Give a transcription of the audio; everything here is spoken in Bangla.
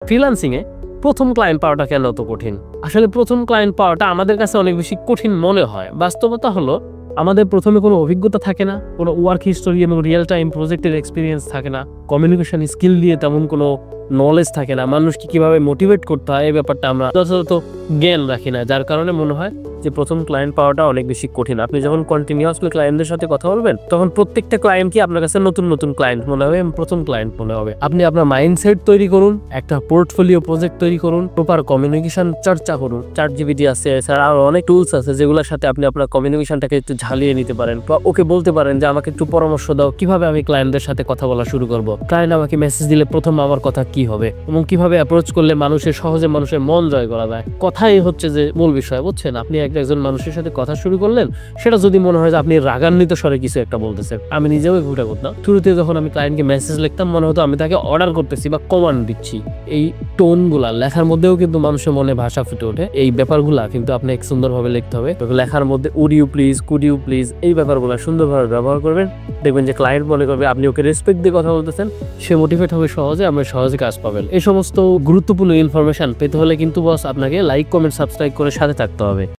ফ্রিল্যান্সিং এ প্রথম ক্লায়েন্ট পাওয়াটা কেন এত কঠিন? আসলে প্রথম ক্লায়েন্ট পাওয়াটা আমাদের কাছে অনেক বেশি কঠিন মনে হয়। বাস্তবতা হলো আমাদের প্রথমে কোনো অভিজ্ঞতা থাকে না, কোনো ওয়ার্ক হিস্টোরি এবং রিয়েল টাইম প্রজেক্টের এক্সপিরিয়েন্স থাকে না, কমিউনিকেশন স্কিল দিয়ে তেমন কোনো নলেজ থাকে না, মানুষকে কিভাবে মোটিভেট করতে হয় এই ব্যাপারটা আমরা যথাযথ জ্ঞান রাখি না, যার কারণে মনে হয় যে প্রথম ক্লায়েন্ট পাওয়াটা অনেক বেশি কঠিন। আপনি যখন কন্টিনিউয়াসলি ক্লায়েন্টদের সাথে কথা বলবেন তখন প্রত্যেকটা ক্লায়েন্টকে আপনার কাছে নতুন নতুন ক্লায়েন্ট মনে হবে এবং প্রথম ক্লায়েন্ট মনে হবে। আপনি আপনার মাইন্ডসেট তৈরি করুন, একটা পোর্টফোলিও প্রজেক্ট তৈরি করুন, প্রপার কমিউনিকেশন চর্চা করুন। ChatGPT আছে, এছাড়া আরো অনেক টুলস আছে যেগুলোর সাথে আপনি আপনার কমিউনিকেশনটাকে একটু ঝালিয়ে নিতে পারেন, বা ওকে বলতে পারেন যে আমাকে একটু পরামর্শ দাও কিভাবে আমি ক্লায়েন্টদের সাথে কথা বলা শুরু করব, ক্লায়েন্ট আমাকে মেসেজ দিলে প্রথম আমার কথা কি হবে এবং কিভাবে অ্যাপ্রোচ করলে সহজে মানুষের মন জয় করা যায়। কথাই হচ্ছে যে মূল বিষয়, বুঝছেন? আপনি একজন মানুষের সাথে কথা শুরু করলেন, সেটা যদি মনে হয় যে আপনি রাগান্বিত স্বরে কিছু একটা বলতেছেন। আমি নিজেও ভুলটা করতাম। শুরুতে যখন আমি ক্লায়েন্টকে মেসেজ লিখতাম মনে হতো আমি তাকে অর্ডার করতেছি বা কমান্ড দিচ্ছি। এই টোনগুলা লেখার মধ্যেও কিন্তু মানুষের মনে ভাষা ফুটে ওঠে। এই ব্যাপারগুলা কিন্তু আপনাকে সুন্দরভাবে লিখতে হবে। লেখার মধ্যে would you please, could you please, এই ব্যাপারগুলো সুন্দরভাবে ব্যবহার করবেন। দেখবেন যে ক্লায়েন্ট মনে করবে আপনি ওকে রেসপেক্ট দিয়ে কথা বলতেছেন, সে মোটিভেট হবে সহজে, আমরা সহজে কাজ পাবেন। এই সমস্ত গুরুত্বপূর্ণ ইনফরমেশন পেতে হলে কিন্তু বস আপনাকে লাইক, কমেন্ট, সাবস্ক্রাইব করে সাথে থাকতে হবে।